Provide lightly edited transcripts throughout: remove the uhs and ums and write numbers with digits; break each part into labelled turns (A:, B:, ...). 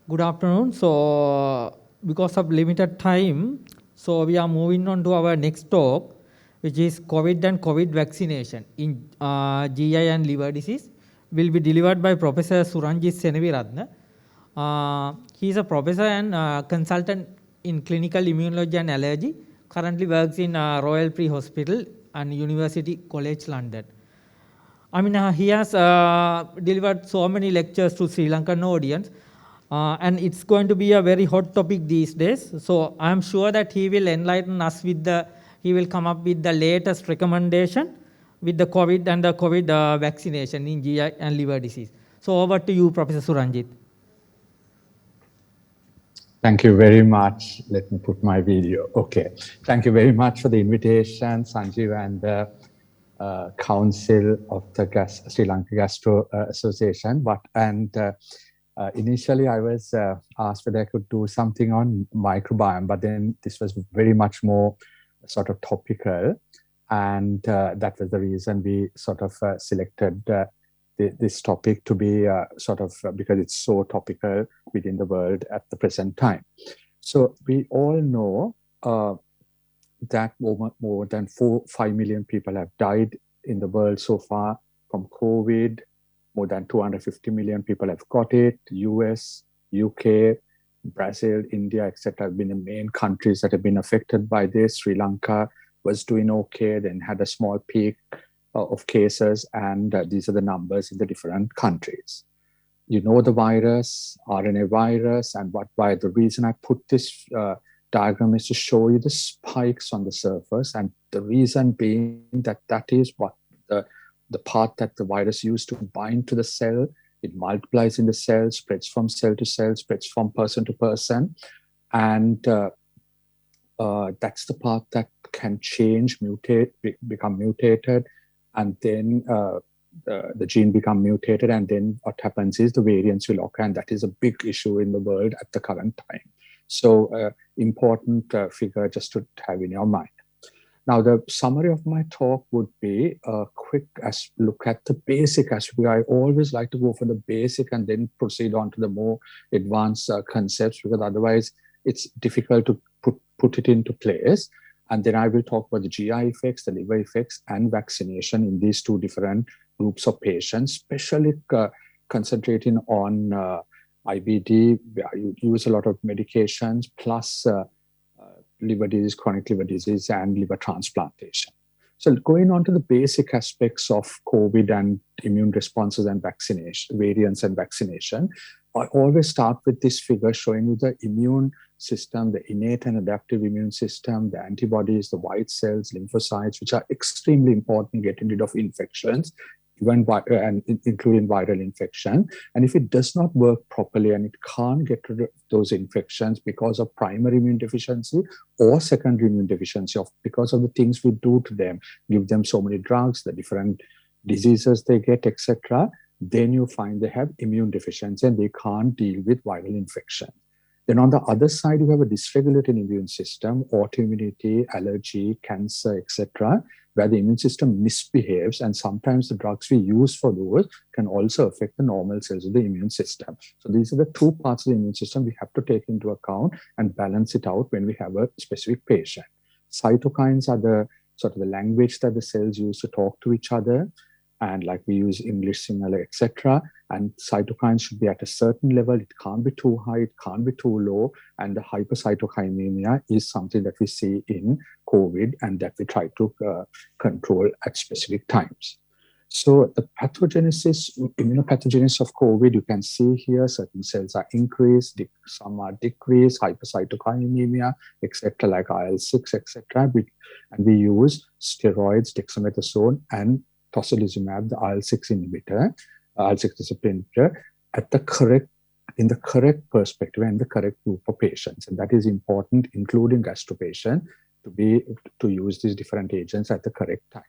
A: Good afternoon. So, because of limited time, so we are moving on to our next talk, which is COVID and COVID vaccination in GI and liver disease. Will be delivered by Professor Suranjith Seneviratne. He is a professor and consultant in clinical immunology and allergy. Currently works in Royal Free Hospital and University College London. I mean, he has delivered so many lectures to Sri Lankan audience, and it's going to be a very hot topic these days. So I'm sure that he will enlighten us with he will come up with the latest recommendation with the COVID and the COVID vaccination in GI and liver disease. So over to you, Professor Suranjith.
B: Thank you very much. Let me put my video. Okay. Thank you very much for the invitation, Sanjeev, and the Council of the Sri Lanka Gastro Association. Initially, I was asked whether I could do something on microbiome, but then this was very much more sort of topical. And that was the reason we sort of selected this topic to be because it's so topical within the world at the present time. So we all know that more than 5 million people have died in the world so far from COVID. More than 250 million people have got it. US, UK, Brazil, India, etc. have been the main countries that have been affected by this. Sri Lanka was doing okay, then had a small peak of cases, and these are the numbers in the different countries. You know the virus, RNA virus, and the reason I put this diagram is to show you the spikes on the surface, and the reason being that is what the part that the virus used to bind to the cell. It multiplies in the cell, spreads from cell to cell, spreads from person to person, and that's the part that can change, mutate, become mutated, and then the gene become mutated, and then what happens is the variants will occur, and that is a big issue in the world at the current time. So important figure just to have in your mind. Now, the summary of my talk would be a quick look at the basic aspect. I always like to go for the basic and then proceed on to the more advanced concepts, because otherwise it's difficult to put it into place. And then I will talk about the GI effects, the liver effects, and vaccination in these two different groups of patients, especially concentrating on IBD, where you use a lot of medications, plus liver disease, chronic liver disease, and liver transplantation. So going on to the basic aspects of COVID and immune responses and vaccination, variants and vaccination, I always start with this figure showing you the immune system, the innate and adaptive immune system, the antibodies, the white cells, lymphocytes, which are extremely important in getting rid of infections, even and including viral infection. And if it does not work properly and it can't get rid of those infections because of primary immune deficiency or secondary immune deficiency, because of the things we do to them, give them so many drugs, the different diseases they get, etc., then you find they have immune deficiency and they can't deal with viral infection. Then on the other side, you have a dysregulated immune system, autoimmunity, allergy, cancer, etc., where the immune system misbehaves, and sometimes the drugs we use for those can also affect the normal cells of the immune system. So these are the two parts of the immune system we have to take into account and balance it out when we have a specific patient. Cytokines are the sort of the language that the cells use to talk to each other, and like we use English, similar, etc. And cytokines should be at a certain level. It can't be too high, it can't be too low. And the hypercytokainemia is something that we see in COVID and that we try to control at specific times. So the pathogenesis, immunopathogenesis of COVID, you can see here, certain cells are increased, some are decreased, hypercytokainemia, etc., like IL-6, etc. And we use steroids, dexamethasone, and tocilizumab, the IL-6 inhibitor, IL-6 receptor inhibitor, in the correct perspective and the correct group of patients. And that is important, including gastro patient, to use these different agents at the correct time.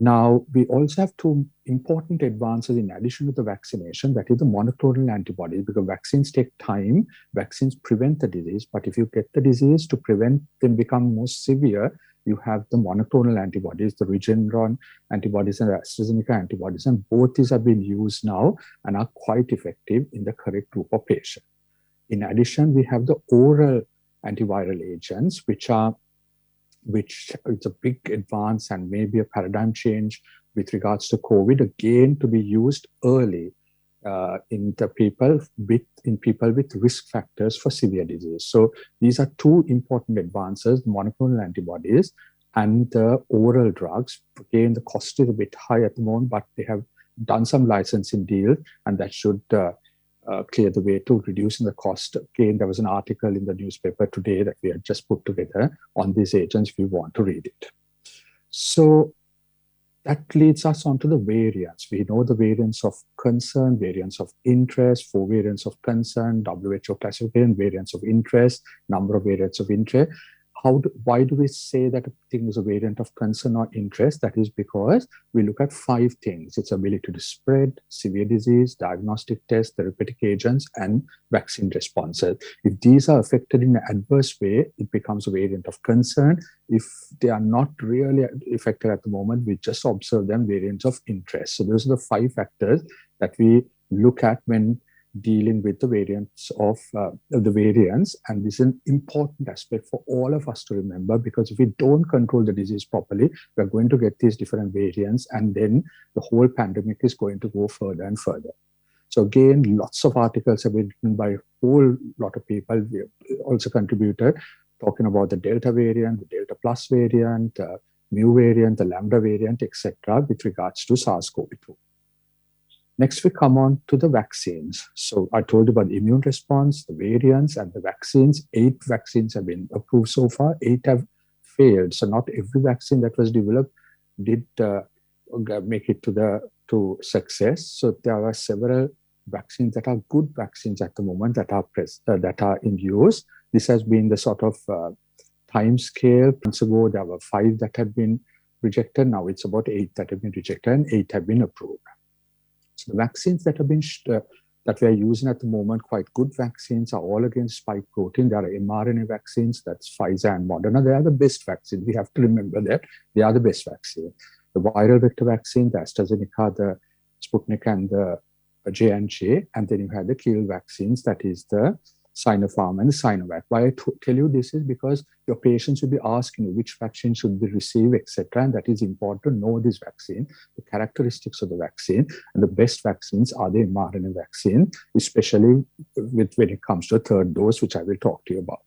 B: Now, we also have two important advances in addition to the vaccination, that is the monoclonal antibodies, because vaccines take time. Vaccines prevent the disease, but if you get the disease, to prevent them become more severe, you have the monoclonal antibodies, the Regeneron antibodies and the AstraZeneca antibodies, and both these have been used now and are quite effective in the correct group of patients. In addition, we have the oral antiviral agents, which is a big advance and maybe a paradigm change with regards to COVID, again to be used early in people with risk factors for severe disease. So these are two important advances: monoclonal antibodies and the oral drugs. Again, the cost is a bit high at the moment, but they have done some licensing deals, and that should clear the way to reducing the cost. Again, there was an article in the newspaper today that we had just put together on these agents if you want to read it. So that leads us on to the variants. We know the variants of concern, variants of interest, 4 variants of concern, WHO classification, variants of interest, number of variants of interest. Why do we say that a thing is a variant of concern or interest? That is because we look at 5 things: its ability to spread, severe disease, diagnostic tests, therapeutic agents, and vaccine responses. If these are affected in an adverse way, it becomes a variant of concern. If they are not really affected at the moment, we just observe them variants of interest. So those are the 5 factors that we look at when dealing with the variants of the variants. And this is an important aspect for all of us to remember, because if we don't control the disease properly, we're going to get these different variants, and then the whole pandemic is going to go further and further. So again, lots of articles have been written by a whole lot of people. We have also contributed talking about the Delta variant, the Delta Plus variant, the Mu variant, the Lambda variant, etc., with regards to SARS-CoV-2. Next, we come on to the vaccines. So I told you about the immune response, the variants, and the vaccines. 8 vaccines have been approved so far. 8 have failed. So not every vaccine that was developed did make it to success. So there are several vaccines that are good vaccines at the moment that are in use. This has been the sort of time scale. Months ago, there were 5 that had been rejected. Now it's about 8 that have been rejected, and 8 have been approved. So the vaccines that have been that we are using at the moment, quite good vaccines, are all against spike protein. There are mRNA vaccines, that's Pfizer and Moderna. They are the best vaccines. We have to remember that they are the best vaccine. The viral vector vaccine, the AstraZeneca, the Sputnik, and the J&J, and then you have the kill vaccines, that is the Sinopharm and the Sinovac. Why I tell you this is because your patients will be asking you which vaccine should be received, etc. And that is important to know this vaccine, the characteristics of the vaccine. And the best vaccines are the mRNA vaccine, especially when it comes to a 3rd dose, which I will talk to you about.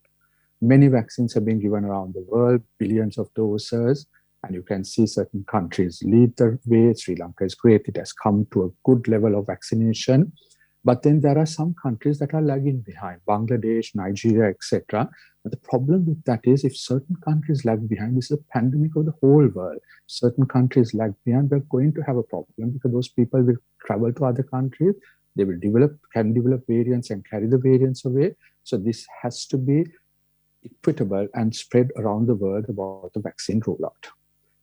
B: Many vaccines have been given around the world, billions of doses, and you can see certain countries lead the way. Sri Lanka is great. It has come to a good level of vaccination. But then there are some countries that are lagging behind, Bangladesh, Nigeria, etc. But the problem with that is, if certain countries lag behind, this is a pandemic of the whole world. Certain countries lag behind, we're going to have a problem, because those people will travel to other countries. They will can develop variants and carry the variants away. So this has to be equitable and spread around the world about the vaccine rollout.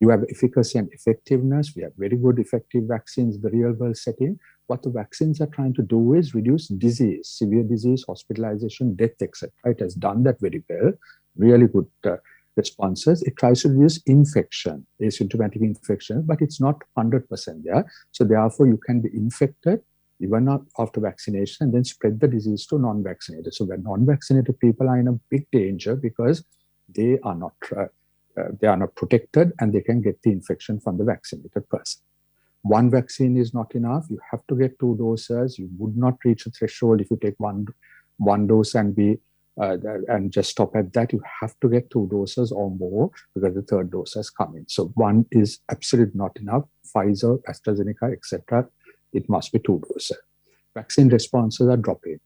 B: You have efficacy and effectiveness. We have very good effective vaccines in the real world setting. What the vaccines are trying to do is reduce disease, severe disease, hospitalization, death, etc. It has done that very well, really good responses. It tries to reduce infection, asymptomatic infection, but it's not 100% there. So therefore, you can be infected even not after vaccination and then spread the disease to non-vaccinated. So where non-vaccinated people are in a big danger, because they are not protected, and they can get the infection from the vaccinated person. 1 vaccine is not enough. You have to get 2 doses. You would not reach a threshold if you take one dose and just stop at that. You have to get 2 doses or more, because the 3rd dose has come in. So 1 is absolutely not enough. Pfizer, AstraZeneca, etc. It must be 2 doses. Vaccine responses are dropping.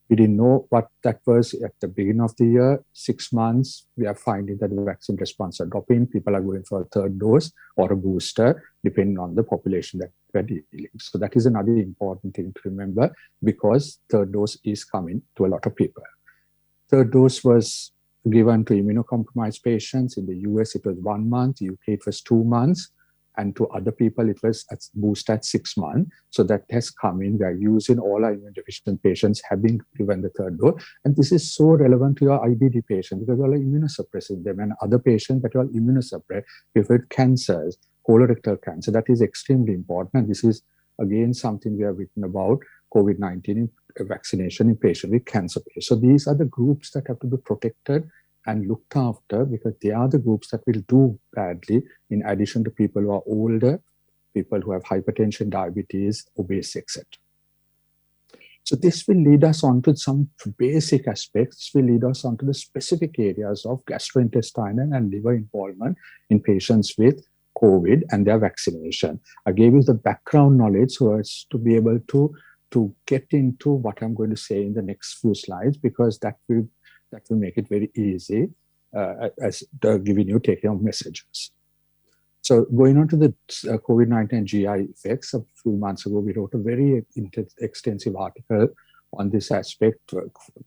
B: We didn't know what that was at the beginning of the year. 6 months, we are finding that the vaccine response are dropping. People are going for a 3rd dose or a booster, depending on the population that we're dealing. So that is another important thing to remember, because 3rd dose is coming to a lot of people. 3rd dose was given to immunocompromised patients. In the US, it was 1 month. UK, it was 2 months. And to other people, it was at boost at 6 months. So that has come in. We are using all our immunodeficient patients having given the 3rd dose. And this is so relevant to your IBD patient, because all are immunosuppressing them, and other patients that are immunosuppressed with cancers, colorectal cancer. That is extremely important. And this is, again, something we have written about COVID-19 vaccination in patients with cancer patients. So these are the groups that have to be protected and looked after, because they are the groups that will do badly, in addition to people who are older, people who have hypertension, diabetes, obese, etc. So this will lead us on to some basic aspects, will lead us on to the specific areas of gastrointestinal and liver involvement in patients with COVID and their vaccination. I gave you the background knowledge so as to be able to get into what I'm going to say in the next few slides, because that will make it very easy as giving you take-home messages. So going on to the COVID-19 GI effects, a few months ago, we wrote a very extensive article on this aspect.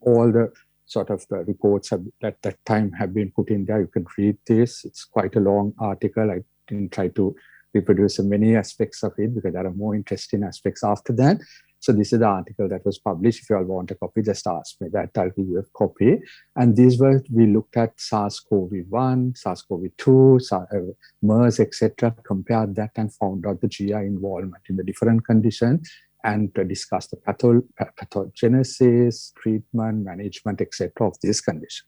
B: All the sort of reports at that time have been put in there. You can read this. It's quite a long article. I didn't try to reproduce many aspects of it because there are more interesting aspects after that. So this is the article that was published. If you all want a copy, just ask me that. I'll give you a copy. And these were, we looked at SARS-CoV-1, SARS-CoV-2, MERS, etc., compared that and found out the GI involvement in the different conditions, and discussed the pathogenesis, treatment, management, etc. of these conditions.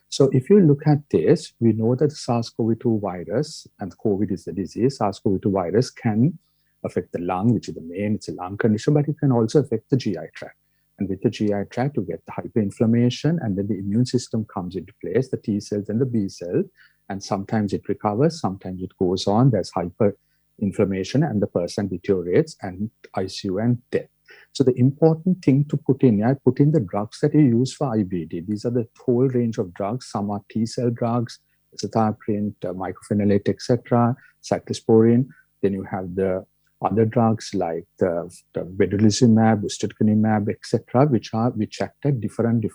B: So if you look at this, we know that the SARS-CoV-2 virus, and COVID is the disease, SARS-CoV-2 virus can affect the lung, which is the main, it's a lung condition, but it can also affect the GI tract. And with the GI tract, you get the hyperinflammation, and then the immune system comes into place, the T cells and the B cells, and sometimes it recovers, sometimes it goes on, there's hyperinflammation, and the person deteriorates, and ICU and death. So the important thing to put in, I put in the drugs that you use for IBD. These are the whole range of drugs. Some are T cell drugs, azathioprine, mycophenolate, etc., cyclosporine. Then you have the other drugs like the vedolizumab, ustekinumab, etc., which act at different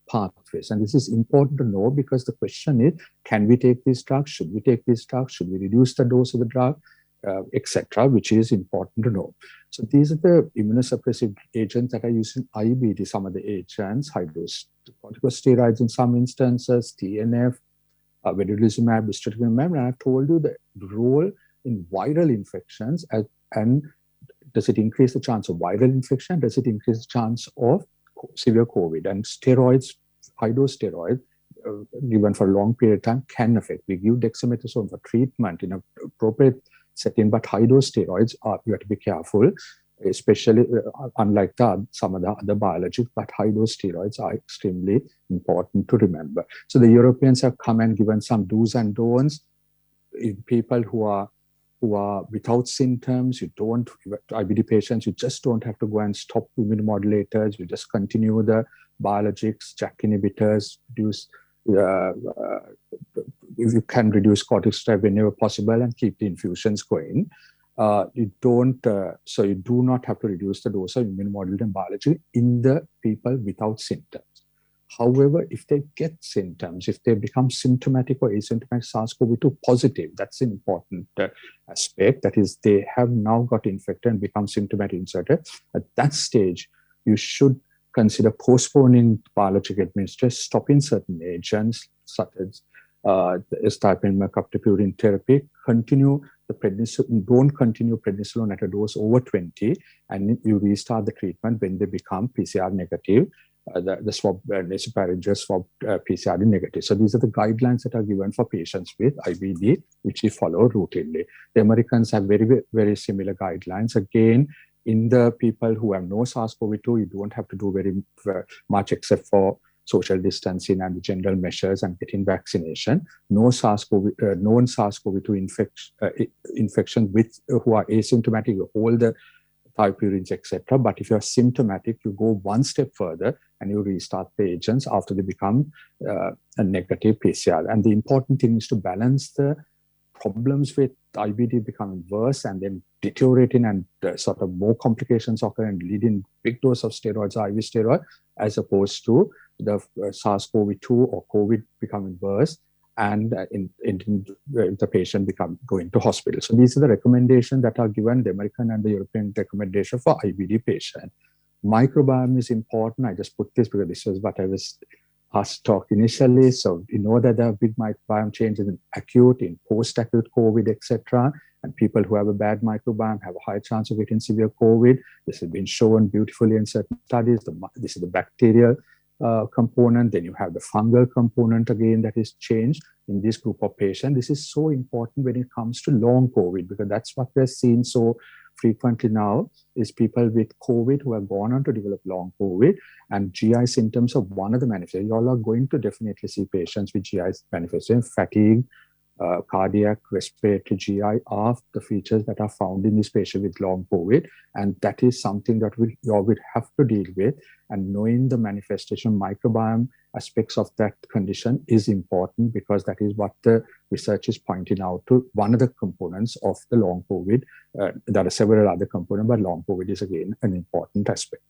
B: pathways. And this is important to know, because the question is, can we take these drugs? Should we take these drugs? Should we reduce the dose of the drug, etc., which is important to know. So these are the immunosuppressive agents that are used in IBD. Some of the agents, hydrocorticosteroids in some instances, TNF, vedolizumab, ustekinumab, and I've told you the role in viral infections, and does it increase the chance of viral infection? Does it increase the chance of severe COVID? And steroids, high-dose steroids, given for a long period of time, can affect. We give dexamethasone for treatment in an appropriate setting, but high-dose steroids, you have to be careful, especially unlike some of the other biologics, but high-dose steroids are extremely important to remember. So the Europeans have come and given some do's and don'ts in people who are without symptoms. IBD patients, you just don't have to go and stop immunomodulators. You just continue the biologics, JAK inhibitors, you can reduce corticosteroid whenever possible and keep the infusions going. You do not have to reduce the dose of immunomodulating biology in the people without symptoms. However, if they get symptoms, if they become symptomatic or asymptomatic SARS-CoV-2 positive, that's an important aspect. That is, they have now got infected and become symptomatic inserted. At that stage, you should consider postponing biologic administration, stopping certain agents such as azathioprine, mercaptopurine therapy, continue the prednisolone, don't continue prednisolone at a dose over 20, and you restart the treatment when they become PCR negative. The swab, nasopharyngeal swab PCR negative. So these are the guidelines that are given for patients with IBD, which we follow routinely. The Americans have very, very similar guidelines. Again, in the people who have no SARS-CoV-2, you don't have to do very much except for social distancing and the general measures and getting vaccination. No known SARS-CoV-2 infection with who are asymptomatic, all the purines, etc. But if you're symptomatic, you go one step further and you restart the agents after they become a negative PCR. And the important thing is to balance the problems with IBD becoming worse and then deteriorating and sort of more complications occur and leading big dose of steroids, IV steroid, as opposed to the SARS-CoV-2 or COVID becoming worse and the patient going to hospital. So these are the recommendations that are given, the American and the European recommendation for IBD patient. Microbiome is important. I just put this because this was what I was asked to talk initially. So you know that there are big microbiome changes in acute, in post-acute COVID, etc. And people who have a bad microbiome have a high chance of getting severe COVID. This has been shown beautifully in certain studies. This is the bacterial component. Then you have the fungal component again that is changed in this group of patients. This is so important when it comes to long COVID, because that's what we're seeing so frequently now, is people with COVID who have gone on to develop long COVID, and GI symptoms of one of the manifestations. You all are going to definitely see patients with GI manifestations. Fatigue, cardiac, respiratory, GI are the features that are found in this patient with long COVID, and that is something that you all will have to deal with. And knowing the manifestation microbiome aspects of that condition is important, because that is what the research is pointing out to, one of the components of the long COVID. There are several other components, but long COVID is again an important aspect.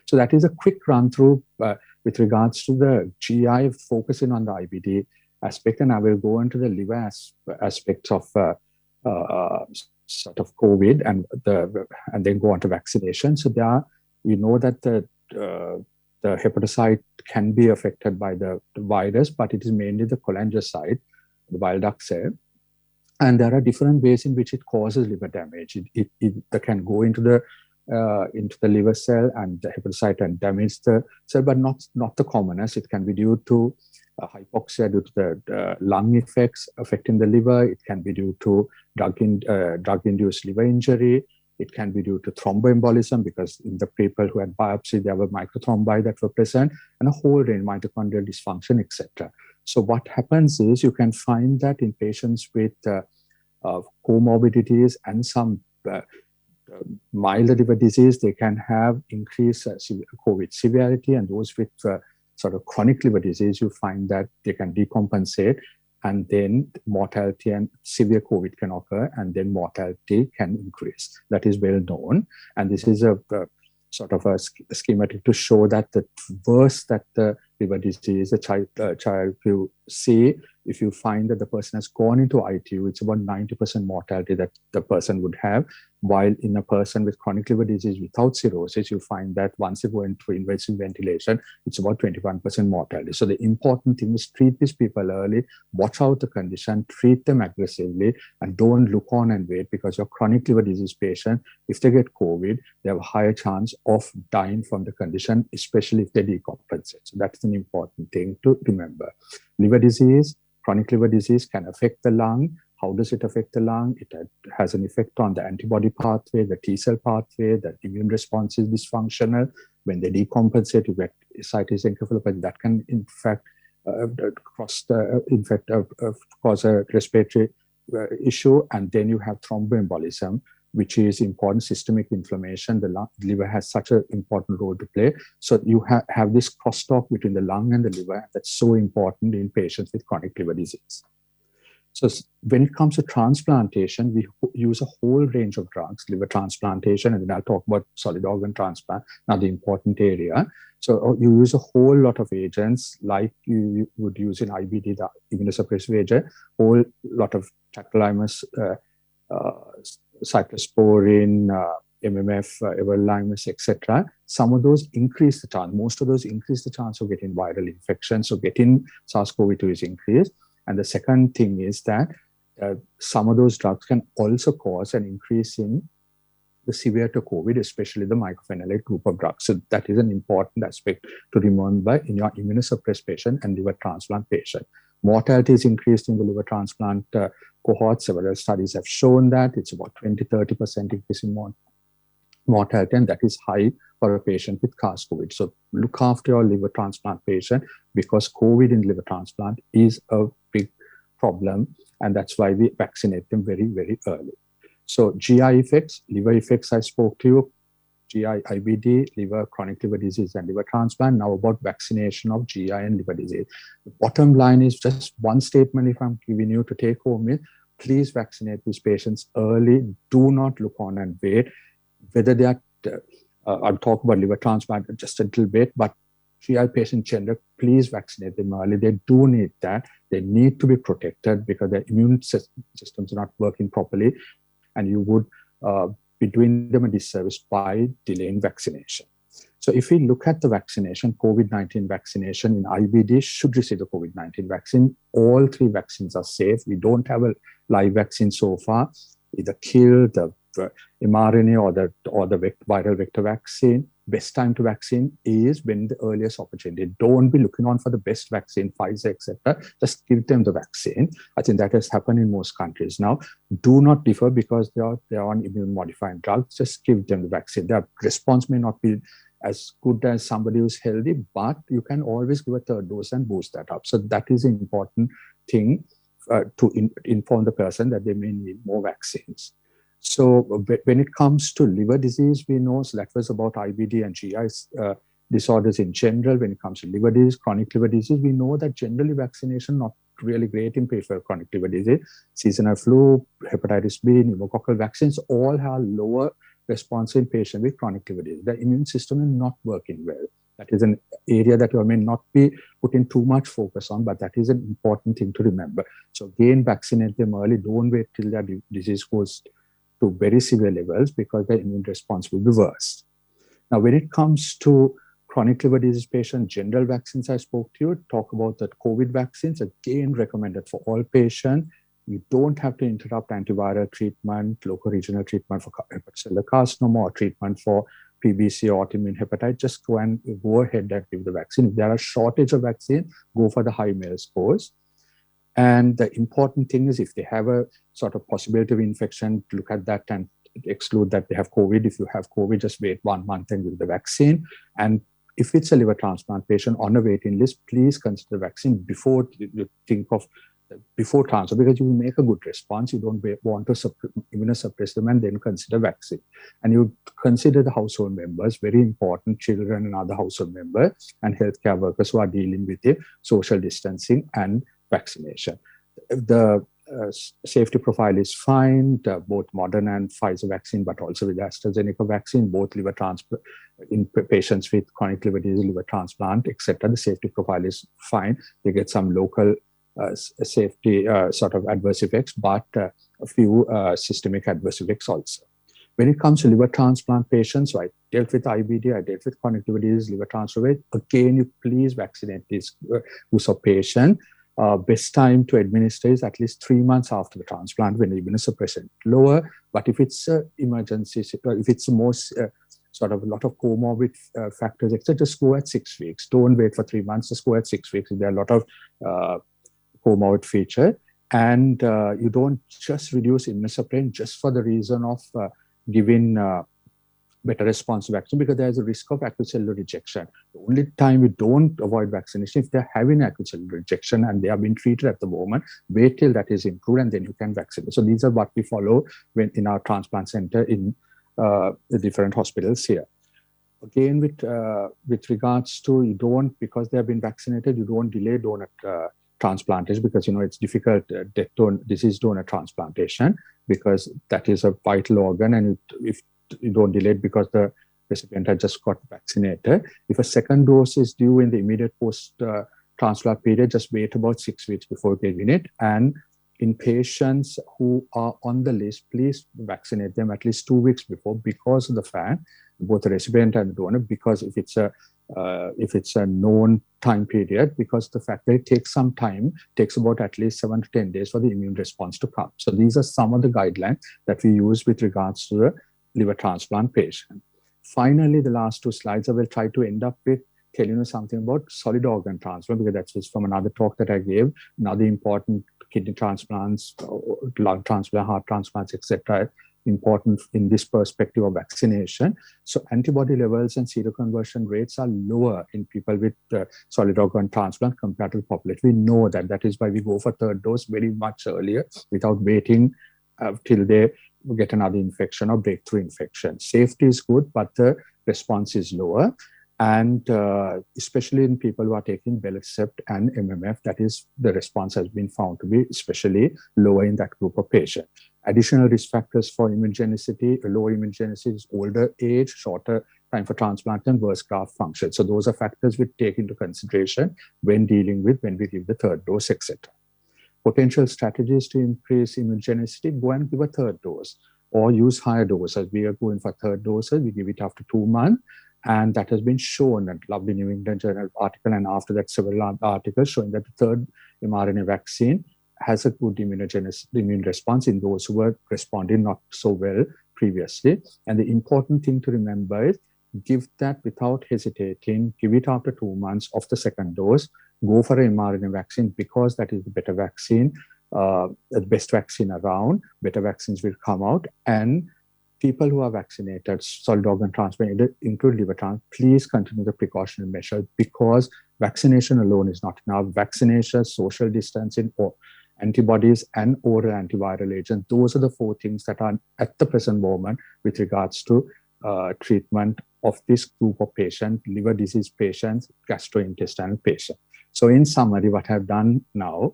B: So that is a quick run through with regards to the GI, focusing on the IBD aspect, and I will go into the liver aspects of sort of COVID, and then go on to vaccination. So we know that the hepatocyte can be affected by the virus, but it is mainly the cholangiocyte, the bile duct cell. And there are different ways in which it causes liver damage. It can go into the liver cell and the hepatocyte and damage the cell, but not the commonest. It can be due to hypoxia due to the lung effects affecting the liver. It can be due to drug-induced liver injury. It can be due to thromboembolism, because in the people who had biopsy, there were microthrombi that were present, and a whole range, mitochondrial dysfunction, etc. So what happens is, you can find that in patients with comorbidities and some milder liver disease, they can have increased COVID severity, and those with sort of chronic liver disease, you find that they can decompensate, and then mortality and severe COVID can occur, and then mortality can increase. That is well known. And this is a sort of a schematic to show that the worse that the liver disease, the child you see, if you find that the person has gone into ITU, it's about 90% mortality that the person would have. While in a person with chronic liver disease without cirrhosis, you find that once they go into invasive ventilation, it's about 21% mortality. So the important thing is treat these people early, watch out the condition, treat them aggressively, and don't look on and wait, because your chronic liver disease patient, if they get COVID, they have a higher chance of dying from the condition, especially if they decompensate. So that's an important thing to remember. Liver disease, chronic liver disease can affect the lung. How does it affect the lung? It has an effect on the antibody pathway, the T cell pathway, the immune response is dysfunctional. When they decompensate, you get ascites encephalopathy that can, in fact, cause a respiratory issue. And then you have thromboembolism, which is important systemic inflammation. The liver has such an important role to play. So you have this crosstalk between the lung and the liver. That's so important in patients with chronic liver disease. So when it comes to transplantation, we use a whole range of drugs, liver transplantation, and then I'll talk about solid organ transplant, another important area. So you use a whole lot of agents like you would use in IBD, the immunosuppressive agent, whole lot of tacrolimus, cyclosporin, MMF, everolimus, etc. Some of those increase the chance, most of those increase the chance of getting viral infection. So getting SARS-CoV-2 is increased. And the second thing is that some of those drugs can also cause an increase in the severity of COVID, especially the mycophenolate group of drugs. So that is an important aspect to remember in your immunosuppressed patient and liver transplant patient. Mortality is increased in the liver transplant cohort. Several studies have shown that it's about 20-30% increase in mortality, and that is high for a patient with SARS-CoV. So look after your liver transplant patient, because COVID in liver transplant is a big problem, and that's why we vaccinate them very, very early. So GI effects, liver effects, I spoke to you, GI, IBD, liver, chronic liver disease, and liver transplant. Now about vaccination of GI and liver disease. The bottom line is just one statement if I'm giving you to take home is, please vaccinate these patients early. Do not look on and wait. Whether they are, I'll talk about liver transplant in just a little bit, but GI patients in general, please vaccinate them early. They do need that. They need to be protected because their immune systems are not working properly, and you would be doing them a disservice by delaying vaccination. So if we look at the vaccination, COVID-19 vaccination in IBD should receive the COVID-19 vaccine. All three vaccines are safe. We don't have a live vaccine so far. either kill the mRNA or the viral vector vaccine. Best time to vaccine is when the earliest opportunity. Don't be looking on for the best vaccine, Pfizer, etc. Just give them the vaccine. I think that has happened in most countries now. Do not differ because they are on immune modifying drugs. Just give them the vaccine. Their response may not be as good as somebody who's healthy, but you can always give a third dose and boost that up. So that is an important thing to inform the person that they may need more vaccines. So when it comes to liver disease, we know, so that was about IBD and GI disorders in general. When it comes to liver disease, chronic liver disease, we know that generally vaccination not really great in people with chronic liver disease. Seasonal flu, hepatitis B, pneumococcal vaccines all have lower response in patients with chronic liver disease. The immune system is not working well. That is an area that you may not be putting too much focus on, but that is an important thing to remember. So again, vaccinate them early. Don't wait till their disease goes to very severe levels because the immune response will be worse. Now, when it comes to chronic liver disease patients, general vaccines I spoke to you, talk about the COVID vaccines, again recommended for all patients. You don't have to interrupt antiviral treatment, local regional treatment for hepatocellular carcinoma or treatment for PBC or autoimmune hepatitis. Just go ahead and give the vaccine. If there are shortage of vaccine, go for the high MEL scores. And the important thing is if they have a sort of possibility of infection, look at that and exclude that they have COVID. If you have COVID, just wait 1 month and give the vaccine. And if it's a liver transplant patient on a waiting list, please consider vaccine before you think of before transplant, because you will make a good response. You don't want to immunosuppress them and then consider vaccine. And you consider the household members, very important, children and other household members and healthcare workers who are dealing with the social distancing and vaccination. The safety profile is fine, both Moderna and Pfizer vaccine, but also with AstraZeneca vaccine, both liver transplant in patients with chronic liver disease, liver transplant, etc. The safety profile is fine. They get some local safety sort of adverse effects, but a few systemic adverse effects also. When it comes to liver transplant patients, so I dealt with IBD, I dealt with chronic liver disease, liver transplant. Again, you please vaccinate this group of patients. Best time to administer is at least 3 months after the transplant when the immunosuppression is lower. But if it's an emergency, if it's more sort of a lot of comorbid factors, etc., just go at 6 weeks. Don't wait for 3 months, just go at 6 weeks. There are a lot of comorbid feature, and you don't just reduce immunosuppression just for the reason of giving better response to vaccine, because there's a risk of acute cellular rejection. The only time we don't avoid vaccination if they're having acute cellular rejection and they are being treated at the moment. Wait till that is improved and then you can vaccinate. So these are what we follow when in our transplant center in the different hospitals here. Again, with regards to you don't, because they have been vaccinated, you don't delay donor transplantation, because it's difficult disease donor transplantation, because that is a vital organ, and if you don't delay it because the recipient had just got vaccinated. If a second dose is due in the immediate post transplant period, just wait about 6 weeks before giving it. And in patients who are on the list, please vaccinate them at least 2 weeks before, because of the fact, both the recipient and the donor, because if it's a known time period, because the fact that it takes some time, takes about at least 7 to 10 days for the immune response to come. So these are some of the guidelines that we use with regards to the liver transplant patient. Finally, the last 2 slides, I will try to end up with telling you something about solid organ transplant, because that's just from another talk that I gave. Another important kidney transplants, lung transplant, heart transplants, etc., important in this perspective of vaccination. So antibody levels and seroconversion rates are lower in people with solid organ transplant compared to the population. We know that. That is why we go for third dose very much earlier without waiting till they get another infection or breakthrough infection. Safety is good, but the response is lower. And especially in people who are taking Belecept and MMF, that is, the response has been found to be especially lower in that group of patients. Additional risk factors for immunogenicity, lower immunogenicity is older age, shorter time for transplant, and worse graft function. So those are factors we take into consideration when dealing with when we give the third dose, etc. Potential strategies to increase immunogenicity: go and give a third dose or use higher doses. We are going for third doses, we give it after 2 months. And that has been shown in a lovely New England Journal article, and after that several articles showing that the third mRNA vaccine has a good immune response in those who were responding not so well previously. And the important thing to remember is give that without hesitating, give it after 2 months of the second dose, go for an mRNA vaccine because that is the better vaccine, the best vaccine around. Better vaccines will come out, and people who are vaccinated, solid organ transplant, include liver transplant, please continue the precautionary measures because vaccination alone is not enough. Vaccination, social distancing, or antibodies and oral antiviral agents, those are the 4 things that are at the present moment with regards to treatment of this group of patients, liver disease patients, gastrointestinal patients. So in summary, what I've done now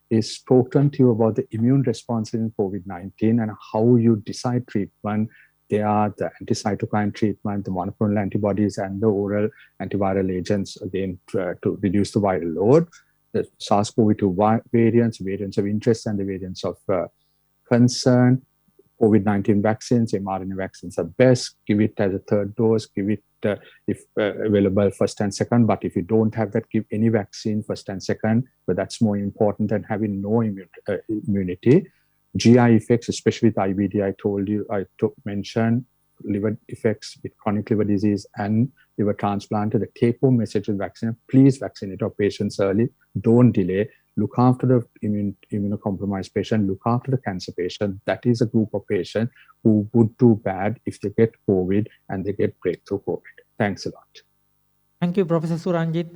B: is spoken to you about the immune response in COVID-19 and how you decide treatment. They are the anti-cytokine treatment, the monoclonal antibodies, and the oral antiviral agents, again, to reduce the viral load. The SARS-CoV-2 variants of interest, and the variants of concern. COVID-19 vaccines, mRNA vaccines are best. Give it as a third dose. Give it, if available, first and second. But if you don't have that, give any vaccine first and second. But that's more important than having no immunity. GI effects, especially with IBD, I mentioned liver effects with chronic liver disease and liver transplant. The take-home message is vaccinate. Please vaccinate our patients early. Don't delay. Look after the immunocompromised patient. Look after the cancer patient. That is a group of patients who would do bad if they get COVID and they get breakthrough COVID. Thanks a lot.
A: Thank you, Professor Suranjith.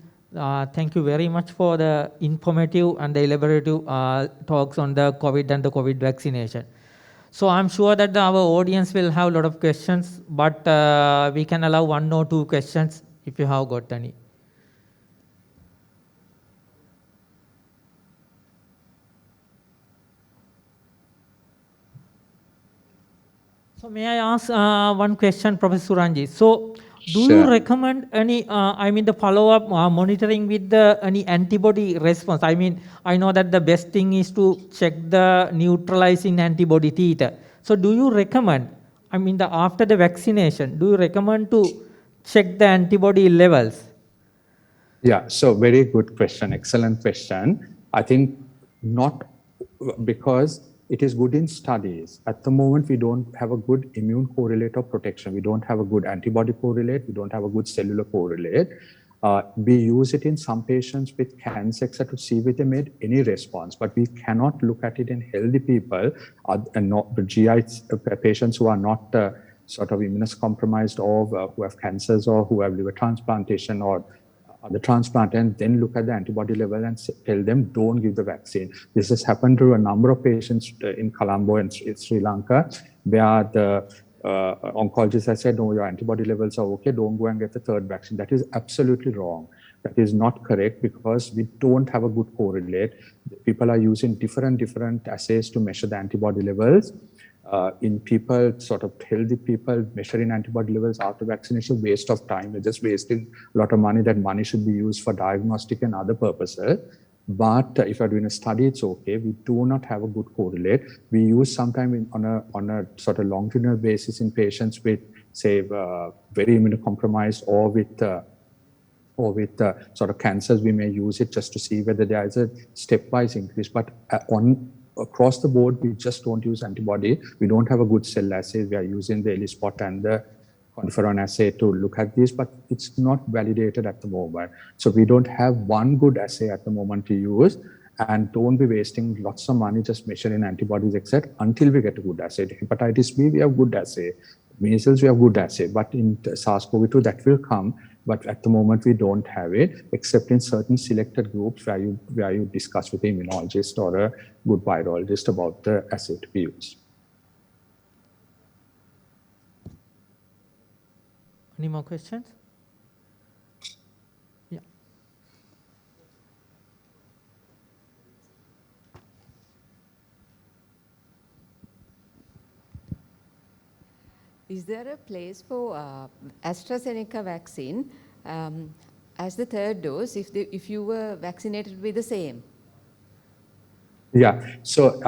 A: Thank you very much for the informative and the elaborative talks on the COVID and the COVID vaccination. So I'm sure that our audience will have a lot of questions, but we can allow 1 or 2 questions if you have got any. So may I ask 1 question, Professor Suranjith? So do you recommend any, the follow-up monitoring with any antibody response? I know that the best thing is to check the neutralizing antibody titer. So do you recommend, after the vaccination, do you recommend to check the antibody levels?
B: Yeah, so very good question, excellent question. I think not because it is good in studies. At the moment, we don't have a good immune correlate of protection. We don't have a good antibody correlate. We don't have a good cellular correlate. We use it in some patients with cancer, etc., to see if they made any response, but we cannot look at it in healthy people and not the GI patients who are not sort of immunocompromised or who have cancers or who have liver transplantation or the transplant, and then look at the antibody level and tell them don't give the vaccine. This has happened to a number of patients in Colombo and Sri Lanka, where the oncologist has said, no, your antibody levels are okay, don't go and get the third vaccine. That is absolutely wrong. That is not correct because we don't have a good correlate. People are using different assays to measure the antibody levels. In people, sort of healthy people, measuring antibody levels after vaccination, waste of time. We're just wasting a lot of money. That money should be used for diagnostic and other purposes. But if you're doing a study, it's okay. We do not have a good correlate. We use sometime on a sort of longitudinal basis in patients with, say, very immunocompromised or with sort of cancers. We may use it just to see whether there is a stepwise increase. But across the board, we just don't use antibody. We don't have a good cell assay. We are using the ELISpot and the Conferon assay to look at this, but it's not validated at the moment. So we don't have one good assay at the moment to use, and don't be wasting lots of money just measuring antibodies, etc., until we get a good assay. Hepatitis B, we have good assay. Measles, we have good assay, but in SARS-CoV-2, that will come. But at the moment, we don't have it, except in certain selected groups where you discuss with an immunologist or a good virologist about the assay to be used.
A: Any more questions? Yeah.
C: Is there a place for AstraZeneca vaccine as the third dose if you were vaccinated with the same?
B: Yeah, so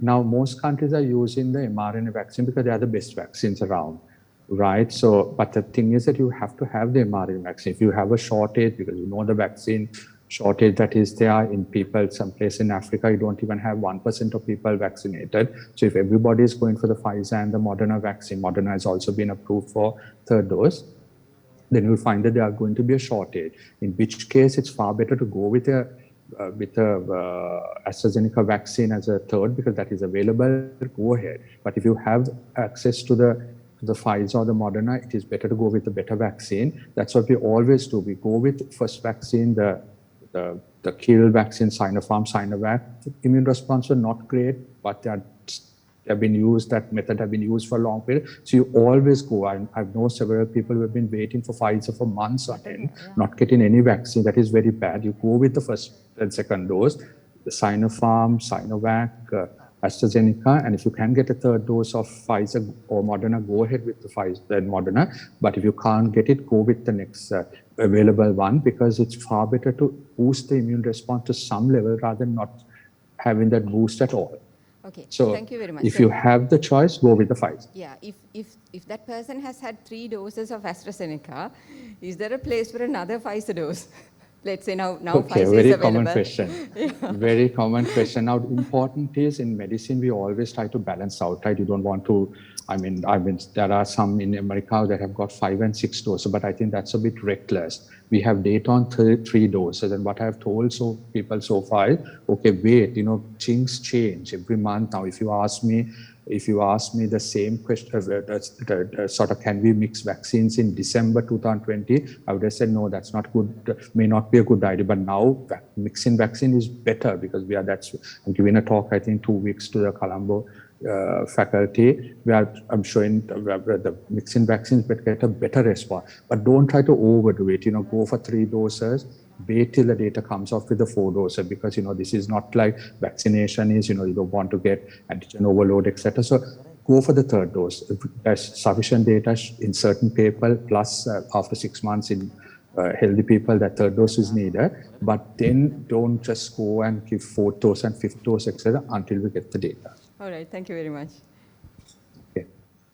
B: now most countries are using the mRNA vaccine because they are the best vaccines around, right? So, but the thing is that you have to have the mRNA vaccine. If you have a shortage because you know the vaccine shortage that is there in people. Someplace in Africa, you don't even have 1% of people vaccinated. So if everybody is going for the Pfizer and the Moderna vaccine, Moderna has also been approved for third dose, then you'll find that there are going to be a shortage. In which case, it's far better to go with a AstraZeneca vaccine as a third, because that is available. Go ahead. But if you have access to the Pfizer or the Moderna, it is better to go with the better vaccine. That's what we always do. We go with first vaccine, the kill vaccine, Sinopharm, Sinovac. The immune response were not great, but that method have been used for a long period. So you always go. I know several people who have been waiting for Pfizer for months on end, not getting any vaccine. That is very bad. You go with the first and second dose, the Sinopharm, Sinovac, AstraZeneca, and if you can get a third dose of Pfizer or Moderna, go ahead with the Pfizer and Moderna. But if you can't get it, go with the next available one, because it's far better to boost the immune response to some level rather than not having that boost at all.
C: Okay,
B: so
C: thank you very much.
B: If you have the choice, go with the Pfizer.
C: Yeah, if that person has had 3 doses of AstraZeneca, is there a place for another Pfizer dose? Let's say now
B: Okay,
C: Pfizer
B: very
C: is available.
B: common question. Very common question. Now, important is in medicine, we always try to balance out, right? You don't want to, I mean, there are some in America that have got 5 and 6 doses, but I think that's a bit reckless. We have data on 3 doses, and what I have told people so far is, okay, wait, things change every month. Now, if you ask me the same question, sort of, can we mix vaccines in December 2020? I would have said, no, that's not good, may not be a good idea. But now mixing vaccine is better, because I'm giving a talk, I think 2 weeks to the Colombo faculty, where I'm showing the mixing vaccines but get a better response. But don't try to overdo it. Go for 3 doses. Wait till the data comes off with the 4 doses, because this is not like vaccination is. You don't want to get antigen overload, etc. So go for the 3rd dose. If there's sufficient data in certain people, plus after 6 months in healthy people, that 3rd dose is needed. But then don't just go and give 4th dose and 5th dose, etc. until we get the data.
C: All right, thank you very much.
B: Okay.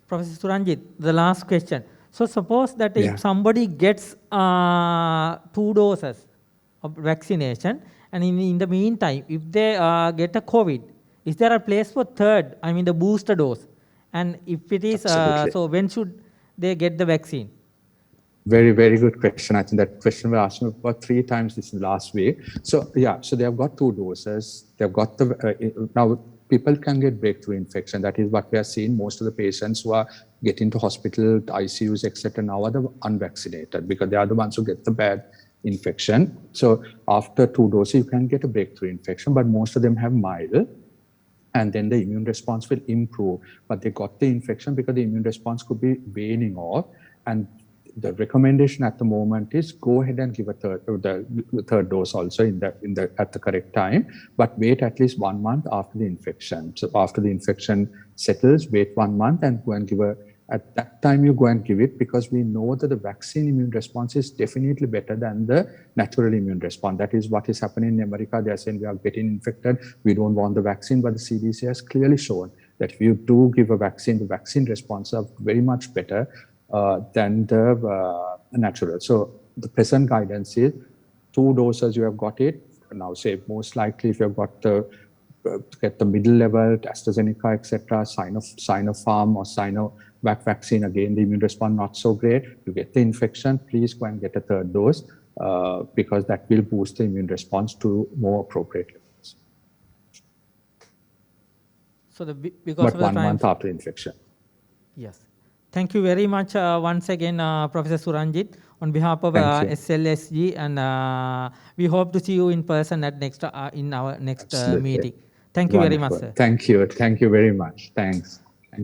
A: Professor Suranjith, the last question. So suppose that if somebody gets 2 doses of vaccination, and in the meantime, if they get a COVID, is there a place for 3rd, I mean the booster dose? And if it is, so when should they get the vaccine?
B: Very, very good question. I think that question was asked me about 3 times this last week. So so they have got 2 doses. They've got now people can get breakthrough infection. That is what we are seeing. Most of the patients who are getting to hospital, ICUs, etc. now are the unvaccinated, because they are the ones who get the bad infection. So after 2 doses, you can get a breakthrough infection, but most of them have mild, and then the immune response will improve. But they got the infection because the immune response could be waning off, and the recommendation at the moment is go ahead and give a third dose also at the correct time, but wait at least 1 month after the infection. So after the infection settles, wait 1 month and go and give at that time you go and give it, because we know that the vaccine immune response is definitely better than the natural immune response. That is what is happening in America. They are saying we are getting infected, we don't want the vaccine, but the CDC has clearly shown that if you do give a vaccine, the vaccine response are very much better than the natural. So the present guidance is 2 doses, you have got it. Now say most likely if you have got get the middle level, AstraZeneca, etc., Sinopharm or Sinovac vaccine, again, the immune response not so great. You get the infection, please go and get a 3rd dose, because that will boost the immune response to more appropriate levels.
A: So because
B: but
A: of the
B: 1
A: time,
B: month after infection.
A: Yes. Thank you very much once again, Professor Suranjith, on behalf of SLSG, and we hope to see you in person at in our next meeting. Thank you very much, sir.
B: Thank you very much. Thanks.